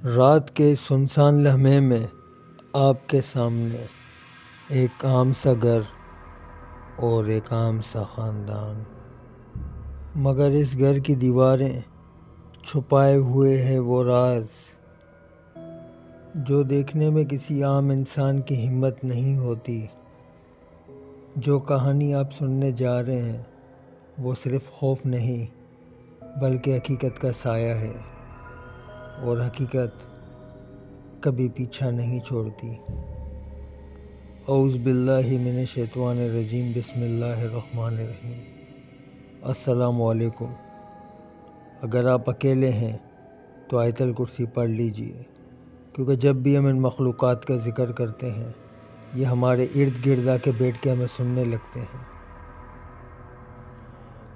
رات کے سنسان لمحے میں آپ کے سامنے ایک عام سا گھر اور ایک عام سا خاندان، مگر اس گھر کی دیواریں چھپائے ہوئے ہے وہ راز جو دیکھنے میں کسی عام انسان کی ہمت نہیں ہوتی۔ جو کہانی آپ سننے جا رہے ہیں وہ صرف خوف نہیں بلکہ حقیقت کا سایہ ہے، اور حقیقت کبھی پیچھا نہیں چھوڑتی۔ اعوذ باللہ من الشیطان الرجیم، بسم اللہ الرحمن الرحیم۔ السلام علیکم۔ اگر آپ اکیلے ہیں تو آیت الکرسی پڑھ لیجئے، کیونکہ جب بھی ہم ان مخلوقات کا ذکر کرتے ہیں یہ ہمارے ارد گرد آ کے بیٹھ کے ہمیں سننے لگتے ہیں۔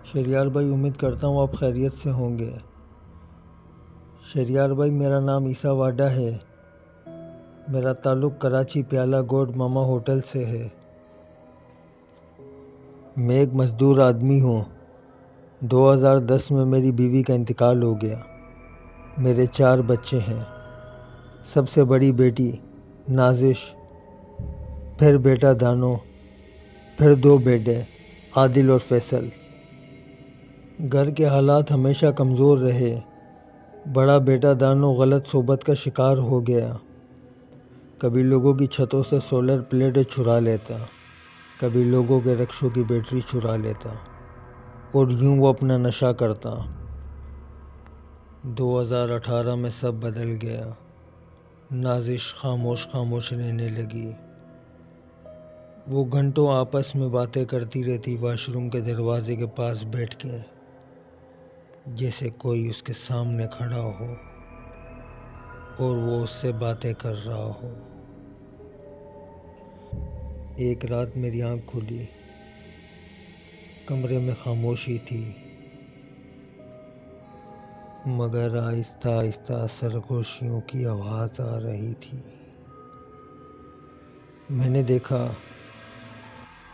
شہریار بھائی، امید کرتا ہوں آپ خیریت سے ہوں گے۔ شہریار بھائی، میرا نام عیسیٰ واڈا ہے۔ میرا تعلق کراچی پیالہ گوڈ ماما ہوٹل سے ہے۔ میں ایک مزدور آدمی ہوں۔ 2010 میں میری بیوی کا انتقال ہو گیا۔ میرے 4 بچے ہیں۔ سب سے بڑی بیٹی نازش، پھر بیٹا دانو، پھر 2 بیٹے عادل اور فیصل۔ گھر کے حالات ہمیشہ کمزور رہے۔ بڑا بیٹا دانو غلط صحبت کا شکار ہو گیا۔ کبھی لوگوں کی چھتوں سے سولر پلیٹیں چرا لیتا، کبھی لوگوں کے رکشوں کی بیٹری چرا لیتا، اور یوں وہ اپنا نشہ کرتا۔ 2018 میں سب بدل گیا۔ نازش خاموش خاموش رہنے لگی۔ وہ گھنٹوں آپس میں باتیں کرتی رہتی واش روم کے دروازے کے پاس بیٹھ کے، جیسے کوئی اس کے سامنے کھڑا ہو اور وہ اس سے باتیں کر رہا ہو۔ ایک رات میری آنکھ کھلی، کمرے میں خاموشی تھی، مگر آہستہ آہستہ سرگوشیوں کی آواز آ رہی تھی۔ میں نے دیکھا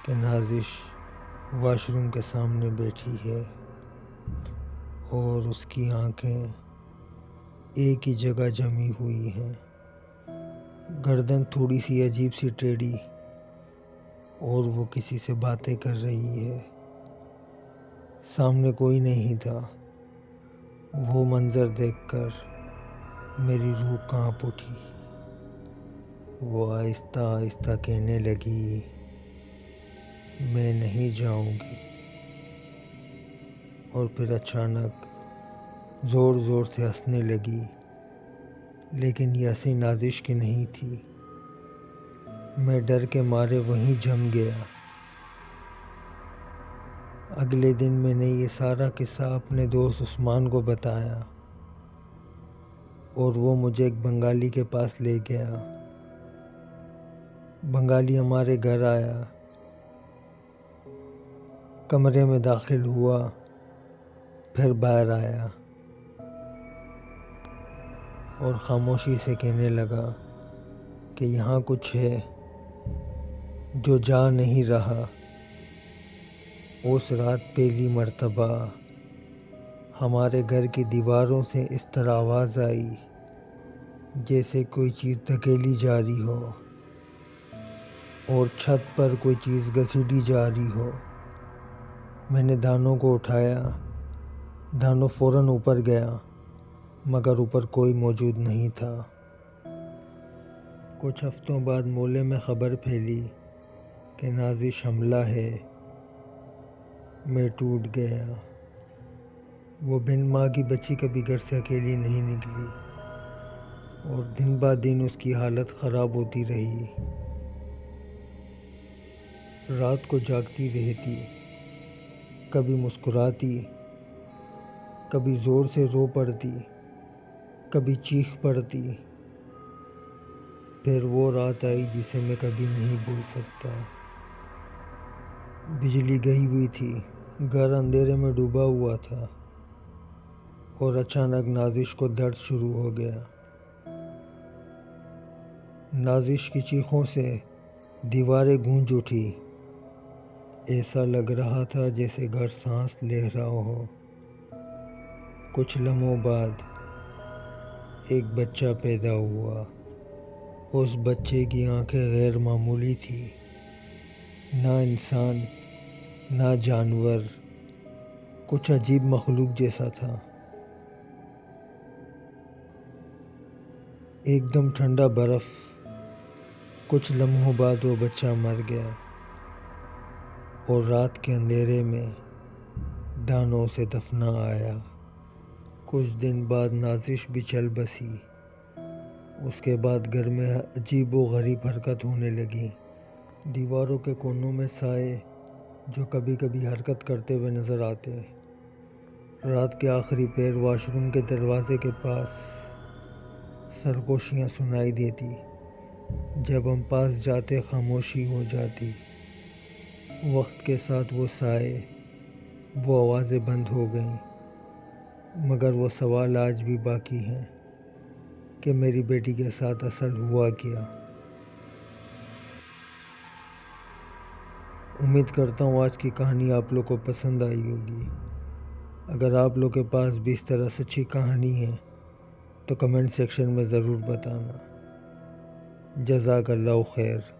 کہ نازش واش روم کے سامنے بیٹھی ہے اور اس کی آنکھیں ایک ہی جگہ جمی ہوئی ہیں، گردن تھوڑی سی عجیب سی ٹیڑھی، اور وہ کسی سے باتیں کر رہی ہے۔ سامنے کوئی نہیں تھا۔ وہ منظر دیکھ کر میری روح کانپ اٹھی۔ وہ آہستہ آہستہ کہنے لگی، میں نہیں جاؤں گی، اور پھر اچانک زور زور سے ہنسنے لگی، لیکن یہ ہنسی نازش کی نہیں تھی۔ میں ڈر کے مارے وہیں جم گیا۔ اگلے دن میں نے یہ سارا قصہ اپنے دوست عثمان کو بتایا، اور وہ مجھے ایک بنگالی کے پاس لے گیا۔ بنگالی ہمارے گھر آیا، کمرے میں داخل ہوا، پھر باہر آیا اور خاموشی سے کہنے لگا کہ یہاں کچھ ہے جو جا نہیں رہا۔ اس رات پہلی مرتبہ ہمارے گھر کی دیواروں سے اس طرح آواز آئی جیسے کوئی چیز دھکیلی جا رہی ہو، اور چھت پر کوئی چیز گھسیٹی جا رہی ہو۔ میں نے دانو کو اٹھایا۔ دانو فوراً اوپر گیا، مگر اوپر کوئی موجود نہیں تھا۔ کچھ ہفتوں بعد محلے میں خبر پھیلی کہ نازش حاملہ ہے۔ میں ٹوٹ گیا۔ وہ بن ماں کی بچی کبھی گھر سے اکیلی نہیں نکلی، اور دن بہ دن اس کی حالت خراب ہوتی رہی۔ رات کو جاگتی رہتی، کبھی مسکراتی، کبھی زور سے رو پڑتی، کبھی چیخ پڑتی۔ پھر وہ رات آئی جسے میں کبھی نہیں بھول سکتا۔ بجلی گئی ہوئی تھی، گھر اندھیرے میں ڈوبا ہوا تھا، اور اچانک نازش کو درد شروع ہو گیا۔ نازش کی چیخوں سے دیواریں گونج اٹھی۔ ایسا لگ رہا تھا جیسے گھر سانس لے رہا ہو۔ کچھ لمحوں بعد ایک بچہ پیدا ہوا۔ اس بچے کی آنکھیں غیر معمولی تھی، نہ انسان نہ جانور، کچھ عجیب مخلوق جیسا تھا۔ ایک دم ٹھنڈا برف۔ کچھ لمحوں بعد وہ بچہ مر گیا اور رات کے اندھیرے میں دانوں سے دفنا آیا۔ کچھ دن بعد نازش بھی چل بسی۔ اس کے بعد گھر میں عجیب و غریب حرکت ہونے لگی۔ دیواروں کے کونوں میں سائے جو کبھی کبھی حرکت کرتے ہوئے نظر آتے۔ رات کے آخری پہر واش روم کے دروازے کے پاس سرگوشیاں سنائی دیتی۔ جب ہم پاس جاتے خاموشی ہو جاتی۔ وقت کے ساتھ وہ سائے، وہ آوازیں بند ہو گئیں، مگر وہ سوال آج بھی باقی ہیں کہ میری بیٹی کے ساتھ اصل ہوا کیا۔ امید کرتا ہوں آج کی کہانی آپ لوگ کو پسند آئی ہوگی۔ اگر آپ لوگ کے پاس بھی اس طرح سچی کہانی ہے تو کمنٹ سیکشن میں ضرور بتانا۔ جزاک اللہ خیر۔